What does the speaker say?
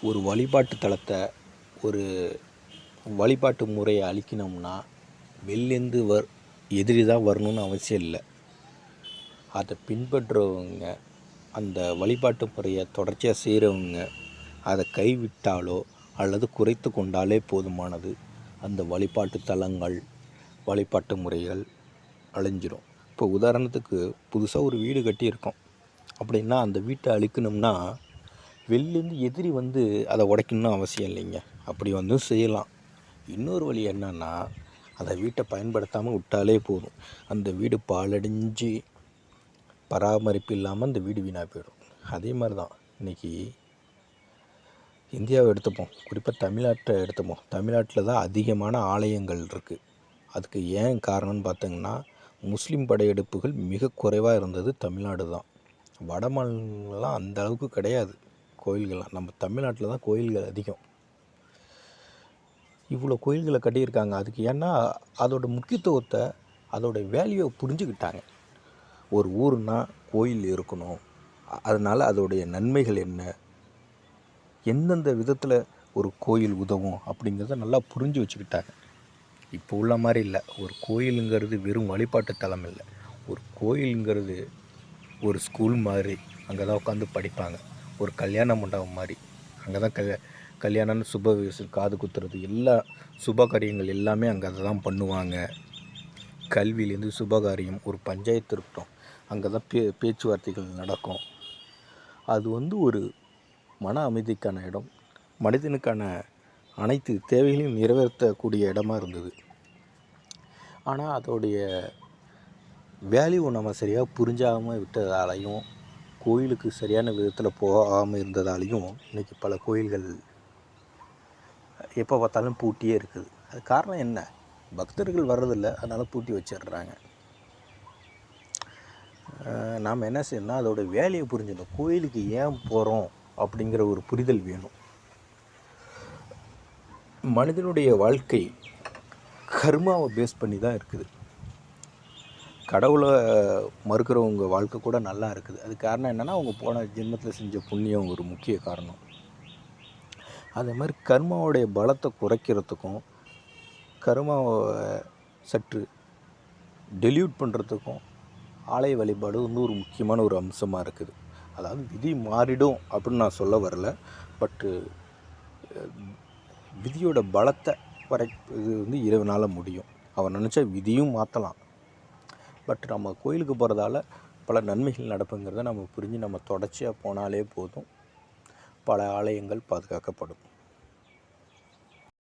ஒரு வழிபாட்டு தலத்தை, ஒரு வழிபாட்டு முறையை அழிக்கணும்னா வெளிலேருந்து எதிரி தான் வரணும்னு அவசியம் இல்லை. அதை பின்பற்றுறவங்க, அந்த வழிபாட்டு முறையை தொடர்ச்சியாக செய்கிறவங்க அதை கைவிட்டாலோ அல்லது குறைத்து கொண்டாலே போதுமானது. அந்த வழிபாட்டு தலங்கள், வழிபாட்டு முறைகள் அழிஞ்சிடும். இப்போ உதாரணத்துக்கு புதுசாக ஒரு வீடு கட்டியிருக்கோம் அப்படின்னா, அந்த வீட்டை அழிக்கணும்னா வெளிலேருந்து எதிரி அதை உடைக்கணும்னு அவசியம் இல்லைங்க. அப்படி செய்யலாம். இன்னொரு வழி என்னன்னா, அந்த வீட்டை பயன்படுத்தாமல் விட்டாலே போதும். அந்த வீடு பாழடைஞ்சு பராமரிப்பு இல்லாமல் அந்த வீடு வீணாக போயிடும். அதே மாதிரி தான் இன்றைக்கி இந்தியாவை எடுத்துப்போம், குறிப்பாக தமிழ்நாட்டை எடுத்துப்போம். தமிழ்நாட்டில் தான் அதிகமான ஆலயங்கள் இருக்குது. அதுக்கு ஏன் காரணம்னு பார்த்தீங்கன்னா, முஸ்லீம் படையெடுப்புகள் மிக குறைவாக இருந்தது தமிழ்நாடு தான். வட மாநிலங்கள்லாம் அந்த அளவுக்கு கிடையாது கோயில்கள்லாம். நம்ம தமிழ்நாட்டில் தான் கோயில்கள் அதிகம். இவ்வளோ கோயில்களை கட்டியிருக்காங்க. அதுக்கு ஏன்னா அதோட முக்கியத்துவத்தை, அதோடய வேல்யூவை புரிஞ்சுக்கிட்டாங்க. ஒரு ஊருனால் கோயில் இருக்கணும், அதனால் அதோடைய நன்மைகள் என்ன, எந்தெந்த விதத்தில் ஒரு கோயில் உதவும் அப்படிங்கிறத நல்லா புரிஞ்சு வச்சுக்கிட்டாங்க. இப்போ உள்ள மாதிரி இல்லை. ஒரு கோயிலுங்கிறது வெறும் வழிபாட்டு தலம் இல்லை. ஒரு கோயிலுங்கிறது ஒரு ஸ்கூல் மாதிரி, அங்கே தான் உட்காந்து படிப்பாங்க. ஒரு கல்யாண மண்டபம் மாதிரி, அங்கே தான் கல்யாணம்னு சுப விசேஷம், காது குத்துறது, எல்லா சுப காரியங்கள் எல்லாமே அங்கே அதை தான் பண்ணுவாங்க. கல்வியிலேருந்து சுபகாரியம், ஒரு பஞ்சாயத்து இருக்கட்டும், அங்கே தான் பேச்சுவார்த்தைகள் நடக்கும். அது ஒரு மன அமைதிக்கான இடம், மனிதனுக்கான அனைத்து தேவைகளையும் நிறைவேற்றக்கூடிய இடமா இருந்தது. ஆனால் அதோடைய வேல்யூவை நம்ம சரியாக புரிஞ்சாமல் விட்டதாலையும், கோயிலுக்கு சரியான விதத்தில் போகாமல் இருந்ததாலையும் இன்றைக்கி பல கோயில்கள் எப்போ பார்த்தாலும் பூட்டியே இருக்குது. அது காரணம் என்ன? பக்தர்கள் வர்றதில்லை, அதனால் பூட்டி வச்சிடுறாங்க. நாம் என்ன செய்யணும்னா, அதோட வேலையை புரிஞ்சிடணும். கோயிலுக்கு ஏன் போகிறோம் அப்படிங்கிற ஒரு புரிதல் வேணும். மனிதனுடைய வாழ்க்கை கர்மாவை பேஸ் பண்ணி தான் இருக்குது. கடவுளை மறுக்கிறவங்க வாழ்க்கை கூட நல்லா இருக்குது. அது காரணம் என்னென்னா, அவங்க போன ஜென்மத்தில் செஞ்ச புண்ணியம் ஒரு முக்கிய காரணம். அதே மாதிரி கர்மாவுடைய பலத்தை குறைக்கிறதுக்கும், கர்மாவை சற்று டெலியூட் பண்ணுறதுக்கும் ஆலய வழிபாடு ஒரு முக்கியமான ஒரு அம்சமாக இருக்குது. அதாவது விதி மாறிடும் அப்படின்னு நான் சொல்ல வரல. பட்டு விதியோட பலத்தை இது இறைவனால் முடியும். அவன் நினச்சா விதியும் மாற்றலாம். பட் நம்ம கோயிலுக்கு போகிறதால பல நன்மைகள் நடப்புங்கிறத நம்ம புரிஞ்சு நம்ம தொடர்ச்சியாக போனாலே போதும். பல ஆலயங்கள் பாதுகாக்கப்படும்.